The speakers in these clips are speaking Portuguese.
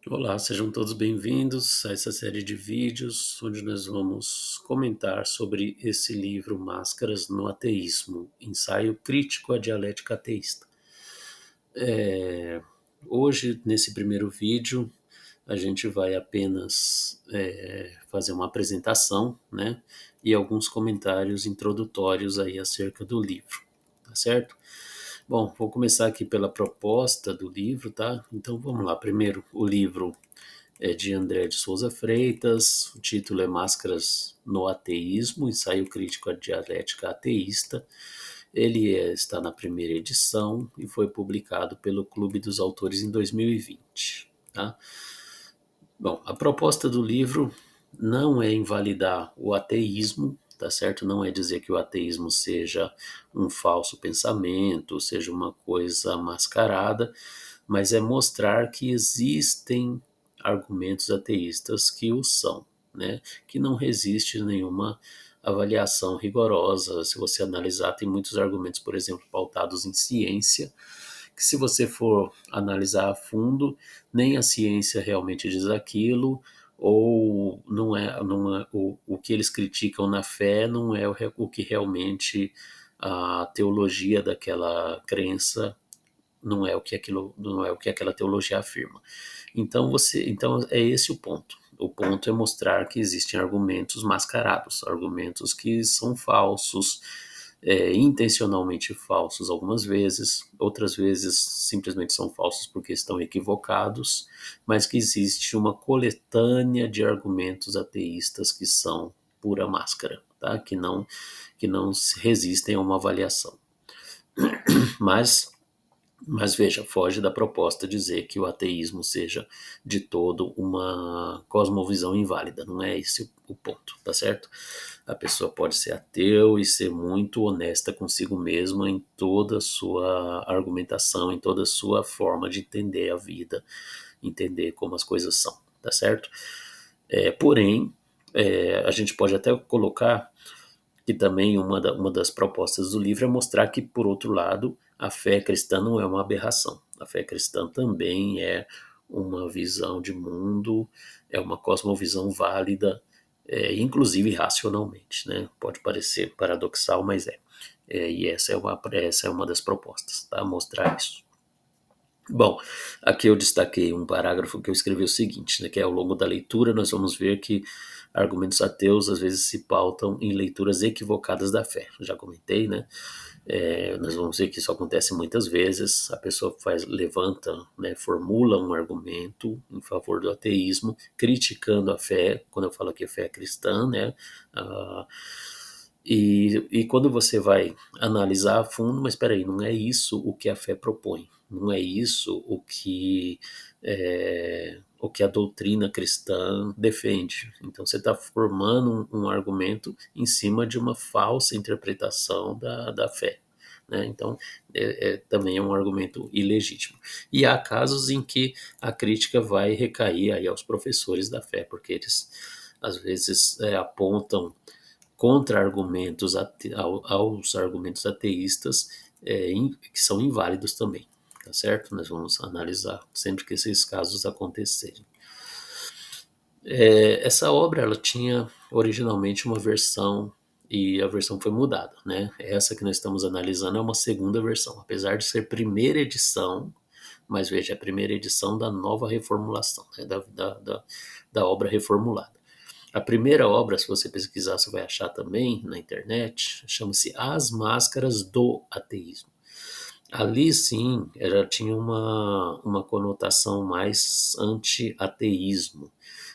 Olá, sejam todos bem-vindos a essa série de vídeos onde nós vamos comentar sobre esse livro Máscaras no Ateísmo, ensaio crítico à dialética ateísta. Eh, Hoje, nesse primeiro vídeo, a gente vai apenas fazer uma apresentação, né, e alguns comentários introdutórios aí acerca do livro, tá certo? Bom, vou começar aqui pela proposta do livro, tá? Então vamos lá. Primeiro, o livro é de André de Souza Freitas, o título é Máscaras no Ateísmo, ensaio crítico à dialética ateísta. Está na primeira edição e foi publicado pelo Clube dos Autores em 2020. Tá? Bom, a proposta do livro não é invalidar o ateísmo, tá certo? Não é dizer que o ateísmo seja um falso pensamento, seja uma coisa mascarada, mas é mostrar que existem argumentos ateístas que o são, né? Que não resiste a nenhuma avaliação rigorosa. Se você analisar, tem muitos argumentos, por exemplo, pautados em ciência, que se você for analisar a fundo, nem a ciência realmente diz aquilo, ou não é o que eles criticam na fé não é o que realmente a teologia daquela crença não é o que aquela teologia afirma. Então é esse o ponto. O ponto é mostrar que existem argumentos mascarados, argumentos que são falsos, intencionalmente falsos algumas vezes, outras vezes simplesmente são falsos porque estão equivocados, mas que existe uma coletânea de argumentos ateístas que são pura máscara, tá? Que não se resistem a uma avaliação. Mas mas veja, foge da proposta dizer que o ateísmo seja de todo uma cosmovisão inválida, não é esse o ponto, tá certo? A pessoa pode ser ateu e ser muito honesta consigo mesma em toda a sua argumentação, em toda a sua forma de entender a vida, entender como as coisas são, tá certo? Porém, a gente pode até colocar que também uma das propostas do livro é mostrar que, por outro lado, a fé cristã não é uma aberração. A fé cristã também é uma visão de mundo, é uma cosmovisão válida, inclusive racionalmente, né? Pode parecer paradoxal, mas é. E essa é uma das propostas, tá? Mostrar isso. Bom, aqui eu destaquei um parágrafo que eu escrevi o seguinte, né, que é ao longo da leitura nós vamos ver que argumentos ateus às vezes se pautam em leituras equivocadas da fé. Já comentei, né? Nós vamos ver que isso acontece muitas vezes. A pessoa levanta, né, formula um argumento em favor do ateísmo, criticando a fé. Quando eu falo aqui a fé cristã, né? Ah, e quando você vai analisar a fundo, mas espera aí, não é isso o que a fé propõe, não é isso o que a doutrina cristã defende. Então você está formando um argumento em cima de uma falsa interpretação da fé. Né? Então, também é um argumento ilegítimo. E há casos em que a crítica vai recair aí aos professores da fé, porque eles às vezes apontam contra-argumentos aos argumentos ateístas que são inválidos também, tá certo? Nós vamos analisar sempre que esses casos acontecerem. Essa obra ela tinha originalmente uma versão e a versão foi mudada, né? Essa que nós estamos analisando é uma segunda versão, apesar de ser primeira edição, mas veja, é a primeira edição da nova reformulação, né? Da obra reformulada. A primeira obra, se você pesquisar, você vai achar também na internet, chama-se As Máscaras do Ateísmo. Ali sim, ela tinha uma conotação mais anti-ateísmo.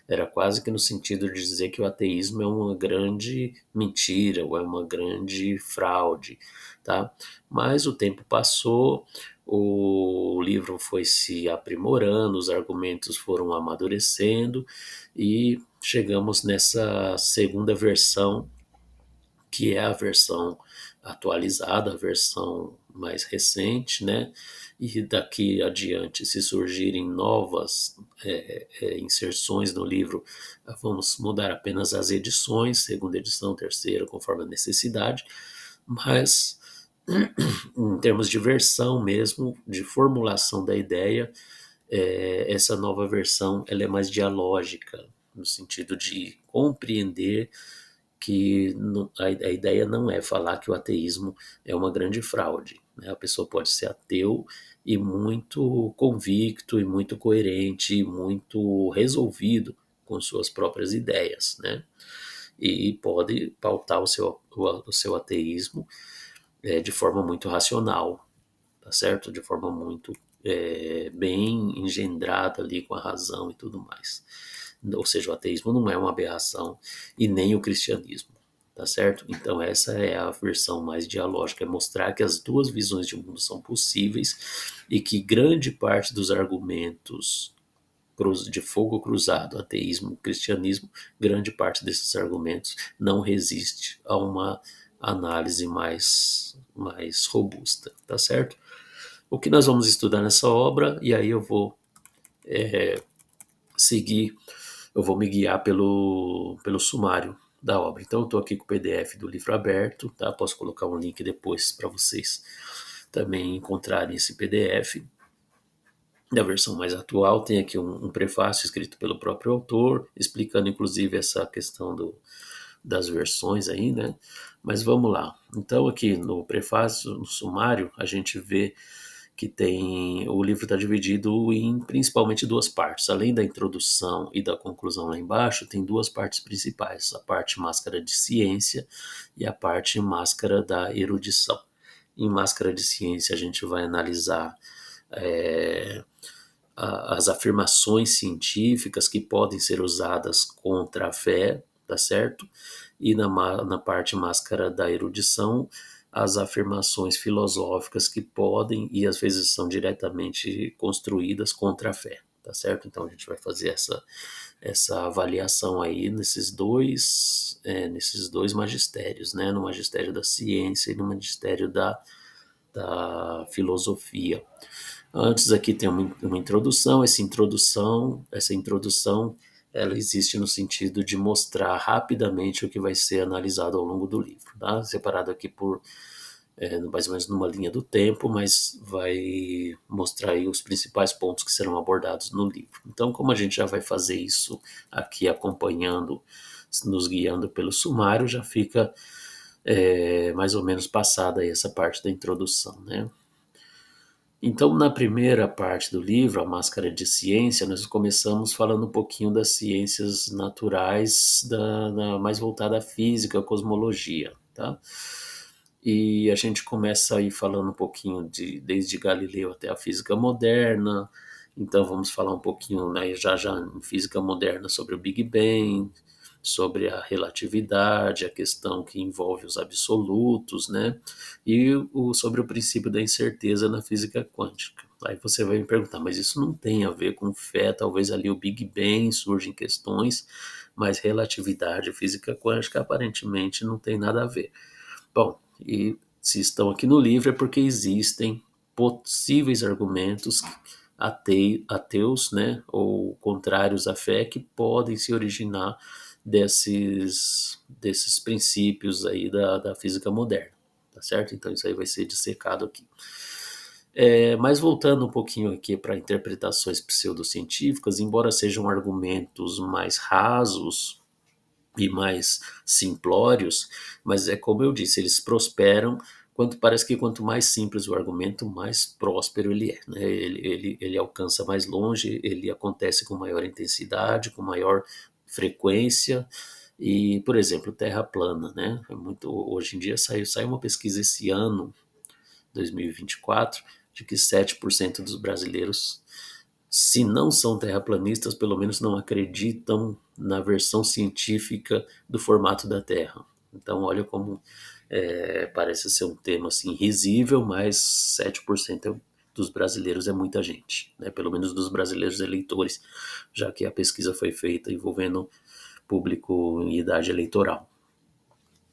Era quase que no sentido de dizer que o ateísmo é uma grande mentira ou é uma grande fraude, tá? Mas o tempo passou, o livro foi se aprimorando, os argumentos foram amadurecendo e chegamos nessa segunda versão, que é a versão atualizada, a versão mais recente, né? E daqui adiante, se surgirem novas inserções no livro, vamos mudar apenas as edições, segunda edição, terceira, conforme a necessidade, mas em termos de versão mesmo, de formulação da ideia, essa nova versão ela é mais dialógica, no sentido de compreender que a ideia não é falar que o ateísmo é uma grande fraude, né? A pessoa pode ser ateu e muito convicto, e muito coerente, e muito resolvido com suas próprias ideias, né? E pode pautar o seu ateísmo de forma muito racional, tá certo? De forma muito bem engendrada ali com a razão e tudo mais. Ou seja, o ateísmo não é uma aberração e nem o cristianismo, tá certo? Então essa é a versão mais dialógica, é mostrar que as duas visões de mundo são possíveis e que grande parte dos argumentos de fogo cruzado, ateísmo, cristianismo, grande parte desses argumentos não resiste a uma análise mais robusta, tá certo? O que nós vamos estudar nessa obra, e aí eu vou seguir, eu vou me guiar pelo sumário da obra. Então eu estou aqui com o PDF do livro aberto, tá? Posso colocar um link depois para vocês também encontrarem esse PDF da versão mais atual. Tem aqui um prefácio escrito pelo próprio autor, explicando inclusive essa questão das versões aí, né? Mas vamos lá. Então aqui no prefácio, no sumário, a gente vê que o livro está dividido em principalmente duas partes. Além da introdução e da conclusão lá embaixo, tem duas partes principais: a parte máscara de ciência e a parte máscara da erudição. Em máscara de ciência, a gente vai analisar é, as afirmações científicas que podem ser usadas contra a fé, tá certo? E na parte máscara da erudição, as afirmações filosóficas que podem e às vezes são diretamente construídas contra a fé, tá certo? Então a gente vai fazer essa avaliação aí nesses dois magistérios, né? No magistério da ciência e no magistério da filosofia. Antes aqui tem uma introdução, essa introdução ela existe no sentido de mostrar rapidamente o que vai ser analisado ao longo do livro, tá? Separado aqui por mais ou menos numa linha do tempo, mas vai mostrar aí os principais pontos que serão abordados no livro. Então, como a gente já vai fazer isso aqui acompanhando, nos guiando pelo sumário, já fica mais ou menos passada aí essa parte da introdução, né? Então, na primeira parte do livro, A Máscara de Ciência, nós começamos falando um pouquinho das ciências naturais, mais voltada à física, à cosmologia, tá? E a gente começa aí falando um pouquinho desde Galileu até a física moderna. Então, vamos falar um pouquinho, né, já em física moderna sobre o Big Bang, sobre a relatividade, a questão que envolve os absolutos, né? E sobre o princípio da incerteza na física quântica. Aí você vai me perguntar, mas isso não tem a ver com fé, talvez ali o Big Bang surgem questões, mas relatividade e física quântica aparentemente não tem nada a ver. Bom, e se estão aqui no livro é porque existem possíveis argumentos ateus, né, ou contrários à fé, que podem se originar desses princípios aí da física moderna, tá certo? Então isso aí vai ser dissecado aqui. Mas voltando um pouquinho aqui para interpretações pseudocientíficas, embora sejam argumentos mais rasos e mais simplórios, mas é como eu disse, eles prosperam parece que quanto mais simples o argumento, mais próspero ele é, né? Ele alcança mais longe, ele acontece com maior intensidade, com maior frequência. E, por exemplo, terra plana, né? Hoje em dia sai uma pesquisa esse ano, 2024, de que 7% dos brasileiros, se não são terraplanistas, pelo menos não acreditam na versão científica do formato da Terra. Então, olha como parece ser um tema assim risível, mas 7% dos brasileiros é muita gente, né? Pelo menos dos brasileiros eleitores, já que a pesquisa foi feita envolvendo público em idade eleitoral.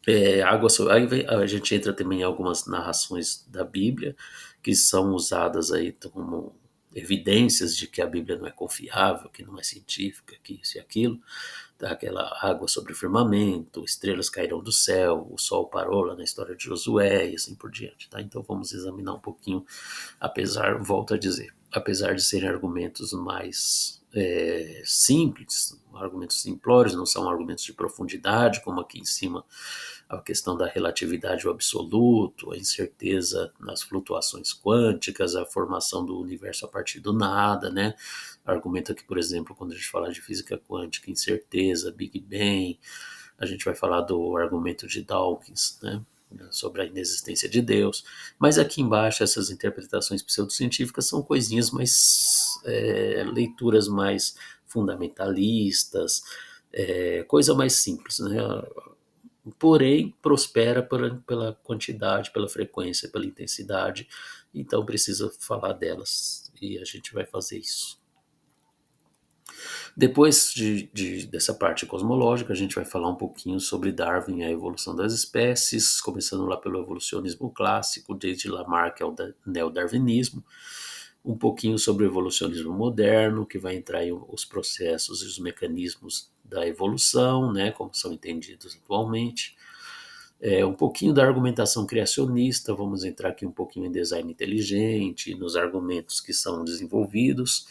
Aí a gente entra também em algumas narrações da Bíblia que são usadas aí como evidências de que a Bíblia não é confiável, que não é científica, que isso e aquilo. Tá? Aquela água sobre o firmamento, estrelas caíram do céu, o sol parou lá na história de Josué e assim por diante. Tá? Então vamos examinar um pouquinho, volto a dizer, apesar de serem argumentos mais simples, argumentos simplórios, não são argumentos de profundidade, como aqui em cima a questão da relatividade ao absoluto, a incerteza nas flutuações quânticas, a formação do universo a partir do nada, né? Argumento aqui, por exemplo, quando a gente fala de física quântica, incerteza, Big Bang, a gente vai falar do argumento de Dawkins, né? Sobre a inexistência de Deus, mas aqui embaixo essas interpretações pseudocientíficas são coisinhas mais, leituras mais fundamentalistas, coisa mais simples, né? Porém prospera pela quantidade, pela frequência, pela intensidade, então precisa falar delas e a gente vai fazer isso. Depois dessa parte cosmológica, a gente vai falar um pouquinho sobre Darwin e a evolução das espécies, começando lá pelo evolucionismo clássico, desde Lamarck ao neodarwinismo, um pouquinho sobre o evolucionismo moderno, que vai entrar em os processos e os mecanismos da evolução, né, como são entendidos atualmente. Um pouquinho da argumentação criacionista, vamos entrar aqui um pouquinho em design inteligente, nos argumentos que são desenvolvidos,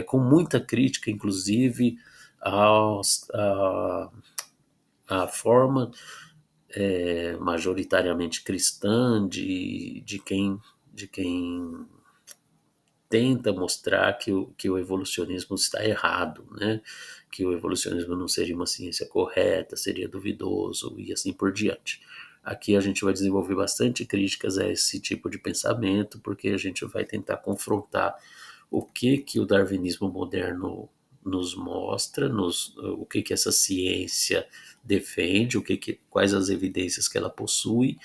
com muita crítica, inclusive, à forma majoritariamente cristã de quem tenta mostrar que o evolucionismo está errado, né? Que o evolucionismo não seria uma ciência correta, seria duvidoso e assim por diante. Aqui a gente vai desenvolver bastante críticas a esse tipo de pensamento, porque a gente vai tentar confrontar o que o darwinismo moderno nos mostra, o que essa ciência defende, quais as evidências que ela possui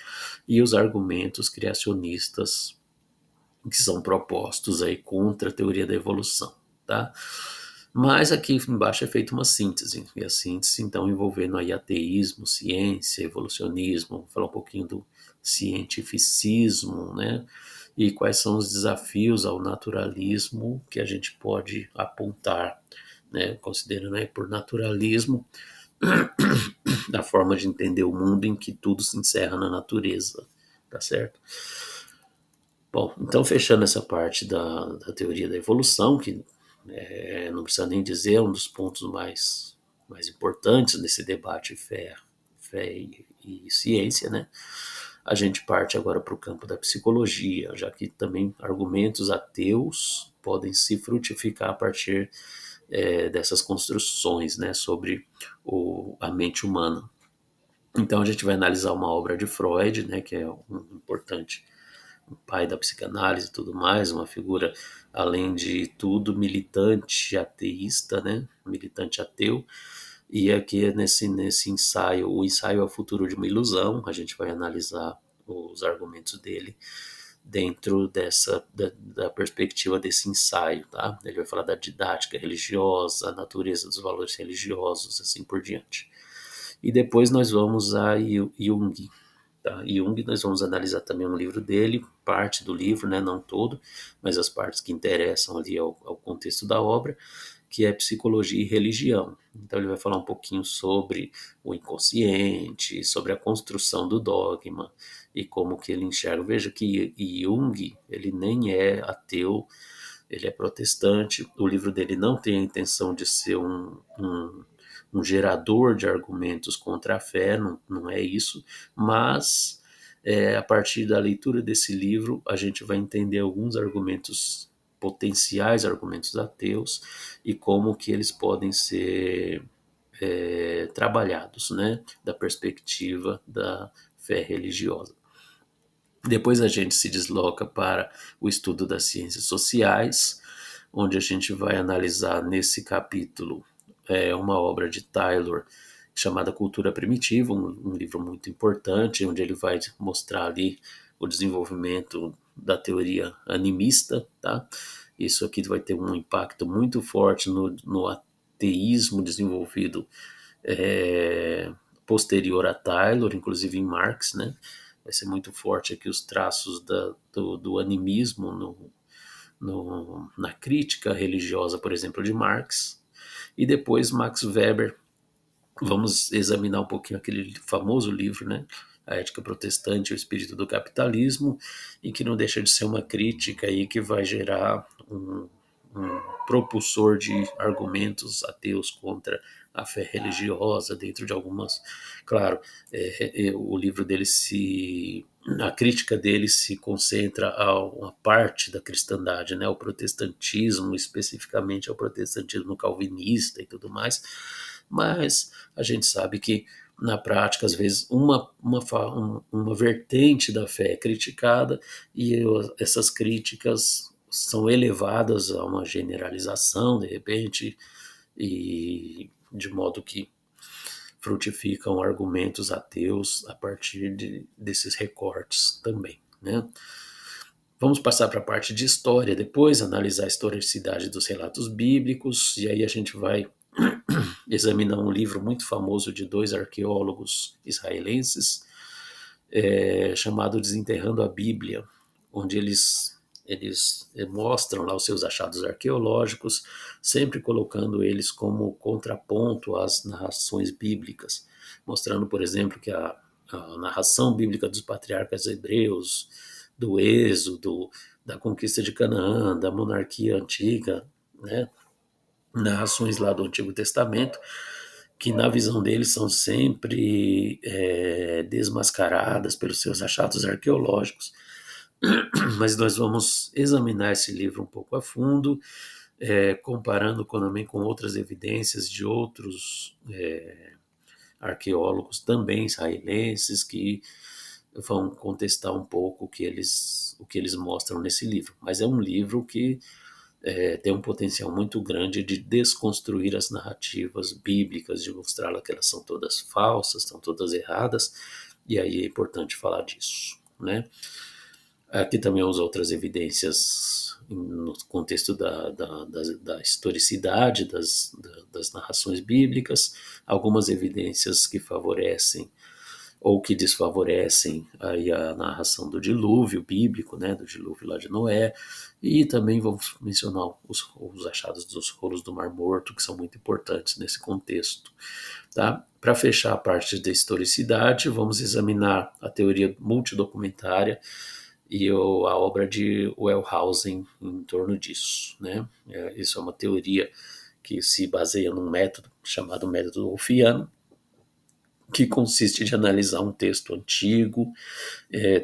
e os argumentos criacionistas que são propostos aí contra a teoria da evolução, tá? Mas aqui embaixo é feita uma síntese, e a síntese então envolvendo aí ateísmo, ciência, evolucionismo, vou falar um pouquinho do cientificismo, né? E quais são os desafios ao naturalismo que a gente pode apontar, né? Considerando aí por naturalismo a forma de entender o mundo em que tudo se encerra na natureza, tá certo? Bom, então fechando essa parte da teoria da evolução, que não precisa nem dizer, é um dos pontos mais importantes nesse debate fé e ciência, né? A gente parte agora para o campo da psicologia, já que também argumentos ateus podem se frutificar a partir dessas construções, né, sobre a mente humana. Então a gente vai analisar uma obra de Freud, né, que é um importante pai da psicanálise e tudo mais, uma figura, além de tudo, militante ateísta, né? Militante ateu. E aqui nesse ensaio, o ensaio é o futuro de uma ilusão, a gente vai analisar os argumentos dele dentro da perspectiva desse ensaio, tá? Ele vai falar da didática religiosa, a natureza dos valores religiosos, assim por diante. E depois nós vamos a Jung, tá? Jung, nós vamos analisar também um livro dele, parte do livro, né, não todo, mas as partes que interessam ali ao contexto da obra, que é Psicologia e Religião. Então ele vai falar um pouquinho sobre o inconsciente, sobre a construção do dogma e como que ele enxerga. Veja que Jung, ele nem é ateu, ele é protestante. O livro dele não tem a intenção de ser um gerador de argumentos contra a fé, não é isso, mas a partir da leitura desse livro a gente vai entender alguns argumentos, potenciais argumentos ateus, e como que eles podem ser trabalhados, né, da perspectiva da fé religiosa. Depois a gente se desloca para o estudo das ciências sociais, onde a gente vai analisar nesse capítulo uma obra de Taylor chamada Cultura Primitiva, um livro muito importante, onde ele vai mostrar ali o desenvolvimento da teoria animista, tá? Isso aqui vai ter um impacto muito forte no ateísmo desenvolvido posterior a Taylor, inclusive em Marx, né? Vai ser muito forte aqui os traços do animismo na crítica religiosa, por exemplo, de Marx. E depois Max Weber, vamos examinar um pouquinho aquele famoso livro, né? A Ética Protestante e o Espírito do Capitalismo, e que não deixa de ser uma crítica aí que vai gerar um propulsor de argumentos ateus contra a fé religiosa, dentro de algumas. Claro, o livro dele a crítica dele se concentra a uma parte da cristandade, né, o protestantismo, especificamente ao protestantismo calvinista e tudo mais, mas a gente sabe que na prática, às vezes, uma vertente da fé é criticada e essas críticas são elevadas a uma generalização, de repente, e de modo que frutificam argumentos ateus a partir desses recortes também, né? Vamos passar para a parte de história depois, analisar a historicidade dos relatos bíblicos, e aí a gente vai examinar um livro muito famoso de dois arqueólogos israelenses, chamado Desenterrando a Bíblia, onde eles mostram lá os seus achados arqueológicos, sempre colocando eles como contraponto às narrações bíblicas, mostrando, por exemplo, que a narração bíblica dos patriarcas hebreus, do Êxodo, da conquista de Canaã, da monarquia antiga, né, narrações lá do Antigo Testamento, que na visão deles são sempre desmascaradas pelos seus achados arqueológicos. Mas nós vamos examinar esse livro um pouco a fundo, comparando também com outras evidências de outros arqueólogos também israelenses que vão contestar um pouco o que eles mostram nesse livro. Mas é um livro que tem um potencial muito grande de desconstruir as narrativas bíblicas, de mostrar que elas são todas falsas, são todas erradas, e aí é importante falar disso, né? Aqui também usa outras evidências no contexto da historicidade das narrações bíblicas, algumas evidências que favorecem ou que desfavorecem aí a narração do dilúvio bíblico, né, do dilúvio lá de Noé, e também vamos mencionar os achados dos rolos do Mar Morto, que são muito importantes nesse contexto. Tá? Para fechar a parte da historicidade, vamos examinar a teoria multidocumentária e a obra de Wellhausen em torno disso. Né? Isso é uma teoria que se baseia num método chamado método wolffiano, que consiste de analisar um texto antigo,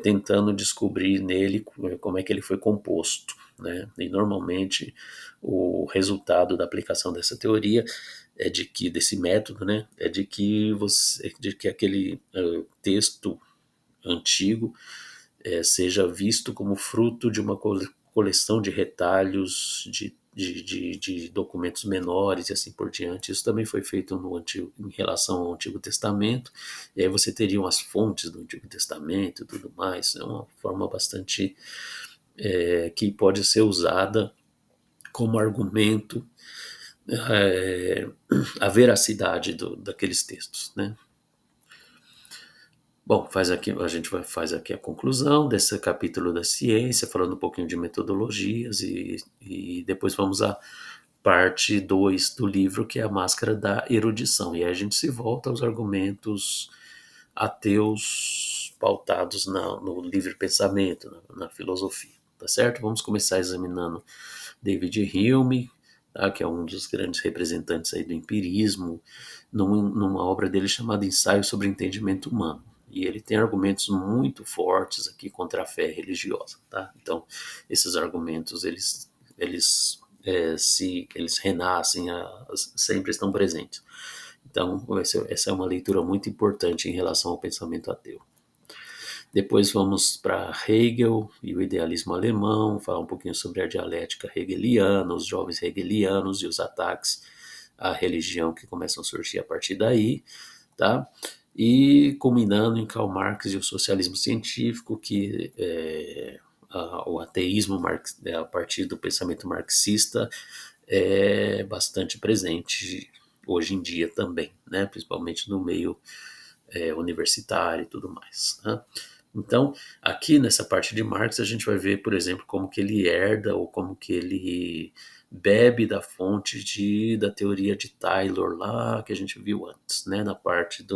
tentando descobrir nele como é que ele foi composto, né? E normalmente o resultado da aplicação dessa teoria desse método, né, de que aquele texto antigo seja visto como fruto de uma coleção de retalhos de documentos menores e assim por diante. Isso também foi feito em relação ao Antigo Testamento, e aí você teria as fontes do Antigo Testamento e tudo mais. É uma forma bastante que pode ser usada como argumento a veracidade daqueles textos, né? Bom, a gente faz aqui a conclusão desse capítulo da ciência, falando um pouquinho de metodologias, e depois vamos à parte 2 do livro, que é a máscara da erudição. E aí a gente se volta aos argumentos ateus pautados no livre pensamento, na filosofia, tá certo? Vamos começar examinando David Hume, tá, que é um dos grandes representantes aí do empirismo, numa obra dele chamada Ensaio sobre o Entendimento Humano. E ele tem argumentos muito fortes aqui contra a fé religiosa, tá? Então, esses argumentos, eles renascem, sempre estão presentes. Então, essa é uma leitura muito importante em relação ao pensamento ateu. Depois vamos para Hegel e o idealismo alemão, falar um pouquinho sobre a dialética hegeliana, os jovens hegelianos e os ataques à religião que começam a surgir a partir daí, tá? E culminando em Karl Marx e o socialismo científico, que o ateísmo a partir do pensamento marxista é bastante presente hoje em dia também, né? Principalmente no meio universitário e tudo mais, né? Então, aqui nessa parte de Marx, a gente vai ver, por exemplo, como que ele herda ou como que ele bebe da fonte da teoria de Taylor lá, que a gente viu antes, né, na parte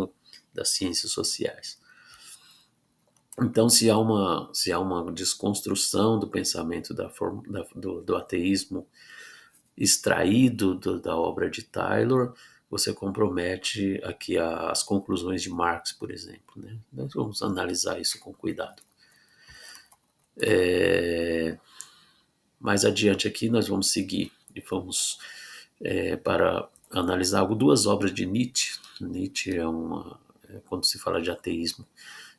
das ciências sociais. Então, se há uma desconstrução do pensamento do ateísmo extraído da obra de Taylor, você compromete aqui as conclusões de Marx, por exemplo. Né? Nós vamos analisar isso com cuidado. Mais adiante aqui nós vamos seguir e vamos para analisar duas obras de Nietzsche. Nietzsche quando se fala de ateísmo,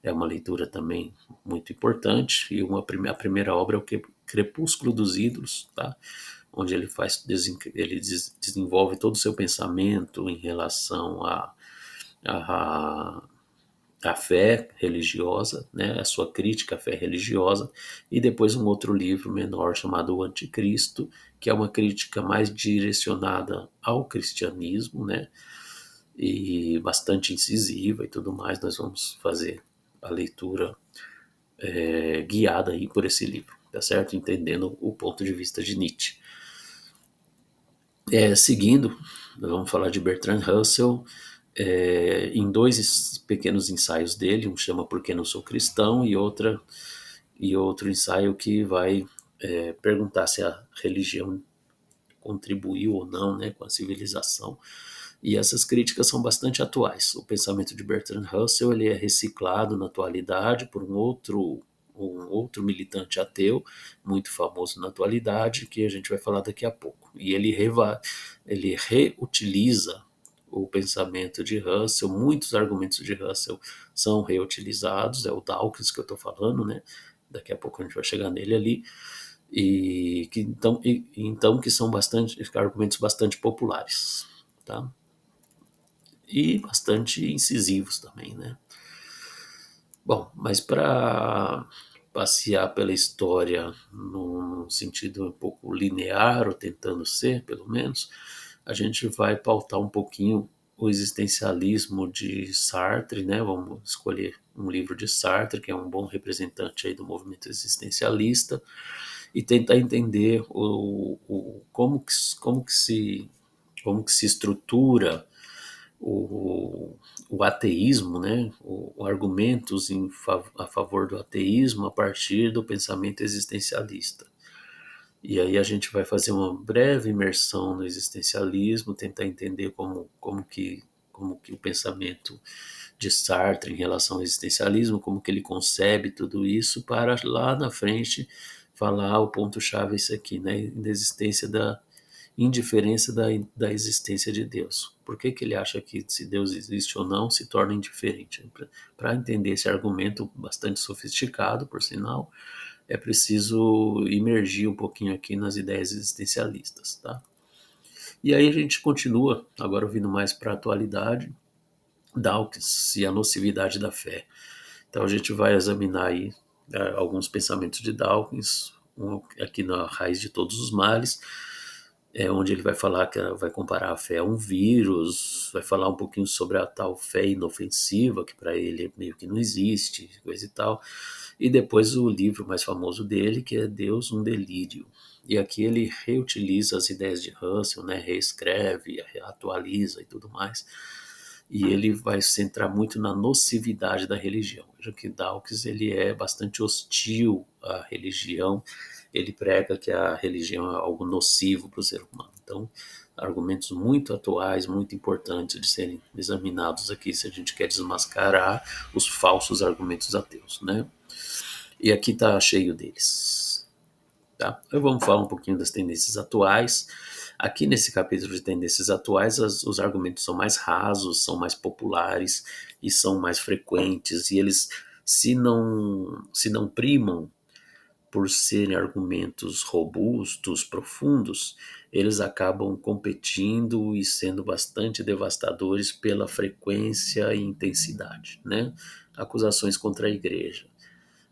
é uma leitura também muito importante, e a primeira obra é o Crepúsculo dos Ídolos, tá? Onde ele desenvolve todo o seu pensamento em relação a a fé religiosa, né, a sua crítica à fé religiosa, e depois um outro livro menor chamado O Anticristo, que é uma crítica mais direcionada ao cristianismo, né, e bastante incisiva e tudo mais. Nós vamos fazer a leitura guiada aí por esse livro, tá certo? Entendendo o ponto de vista de Nietzsche. Seguindo, nós vamos falar de Bertrand Russell, em dois pequenos ensaios dele, um chama Por que Não Sou Cristão e outro ensaio que vai perguntar se a religião contribuiu ou não, né, com a civilização. E essas críticas são bastante atuais. O pensamento de Bertrand Russell ele é reciclado na atualidade por um outro militante ateu muito famoso na atualidade, que a gente vai falar daqui a pouco. E ele reutiliza o pensamento de Russell, muitos argumentos de Russell são reutilizados, é o Dawkins que eu estou falando, né? Daqui a pouco a gente vai chegar nele ali, então que são argumentos bastante populares, tá? E bastante incisivos também, né? Bom, mas para passear pela história num sentido um pouco linear, ou tentando ser, pelo menos, a gente vai pautar um pouquinho o existencialismo de Sartre, né? Vamos escolher um livro de Sartre, que é um bom representante aí do movimento existencialista, e tentar entender como que se estrutura o, o ateísmo, né? Argumentos a favor do ateísmo a partir do pensamento existencialista. E aí a gente vai fazer uma breve imersão no existencialismo, tentar entender como que o pensamento de Sartre em relação ao existencialismo, como que ele concebe tudo isso, para lá na frente falar o ponto-chave é isso aqui, né? Inexistência da indiferença da existência de Deus. Por que ele acha que se Deus existe ou não se torna indiferente? Para entender esse argumento bastante sofisticado, por sinal, é preciso imergir um pouquinho aqui nas ideias existencialistas, tá? E aí a gente continua, agora vindo mais para a atualidade, Dawkins e a nocividade da fé. Então a gente vai examinar aí alguns pensamentos de Dawkins, aqui na Raiz de Todos os Males, onde ele vai falar vai comparar a fé a um vírus, vai falar um pouquinho sobre a tal fé inofensiva, que para ele meio que não existe, coisa e tal. E depois o livro mais famoso dele, que é Deus, um Delírio. E aqui ele reutiliza as ideias de Russell, né, reescreve, atualiza e tudo mais. E ele vai se centrar muito na nocividade da religião. Veja que Dawkins ele é bastante hostil à religião, ele prega que a religião é algo nocivo para o ser humano. Então, argumentos muito atuais, muito importantes de serem examinados aqui se a gente quer desmascarar os falsos argumentos ateus, né? E aqui está cheio deles. Tá? Então vamos falar um pouquinho das tendências atuais. Aqui nesse capítulo de tendências atuais, os argumentos são mais rasos, são mais populares e são mais frequentes, e eles se não primam por serem argumentos robustos, profundos, eles acabam competindo e sendo bastante devastadores pela frequência e intensidade, né? Acusações contra a igreja,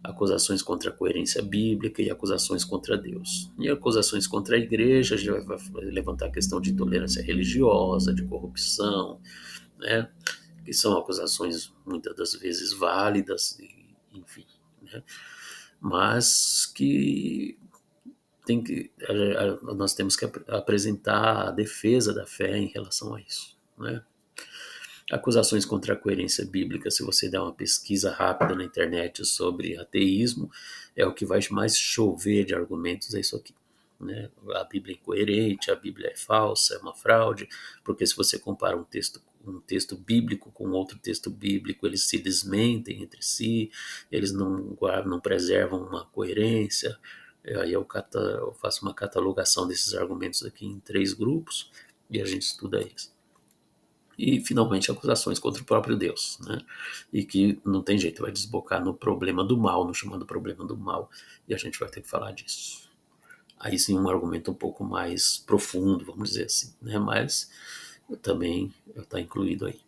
acusações contra a coerência bíblica e acusações contra Deus. E acusações contra a igreja, a gente vai levantar a questão de intolerância religiosa, de corrupção, né? Que são acusações muitas das vezes válidas, enfim, né? Mas que nós temos que apresentar a defesa da fé em relação a isso, né? Acusações contra a coerência bíblica, se você der uma pesquisa rápida na internet sobre ateísmo, é o que vai mais chover de argumentos, é isso aqui. Né? A Bíblia é incoerente, a Bíblia é falsa, é uma fraude, porque se você compara um texto bíblico com outro texto bíblico, eles se desmentem entre si, eles não guardam, não preservam uma coerência. Aí eu faço uma catalogação desses argumentos aqui em 3 grupos e a gente estuda eles. E, finalmente, acusações contra o próprio Deus, né? E que não tem jeito, vai desbocar no problema do mal, no chamado problema do mal, e a gente vai ter que falar disso. Aí sim, um argumento um pouco mais profundo, vamos dizer assim, né? Mas também está incluído aí.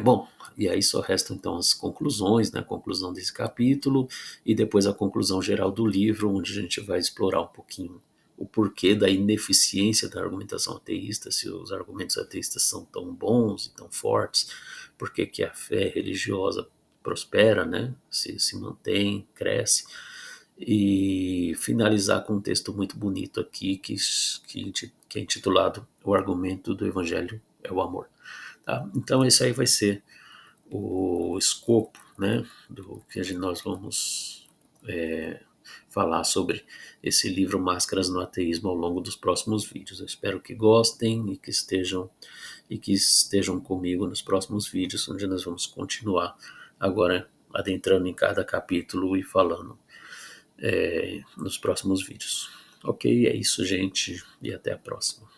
Bom, e aí só restam então as conclusões, né? A conclusão desse capítulo e depois a conclusão geral do livro, onde a gente vai explorar um pouquinho o porquê da ineficiência da argumentação ateísta, se os argumentos ateístas são tão bons e tão fortes, por que a fé religiosa prospera, né? Se mantém, cresce. E finalizar com um texto muito bonito aqui, que é intitulado O Argumento do Evangelho é o Amor. Tá? Então esse aí vai ser o escopo, né, do que nós vamos falar sobre esse livro Máscaras no Ateísmo ao longo dos próximos vídeos. Eu espero que gostem e que estejam comigo nos próximos vídeos, onde nós vamos continuar agora adentrando em cada capítulo e falando nos próximos vídeos. Ok, é isso, gente, e até a próxima.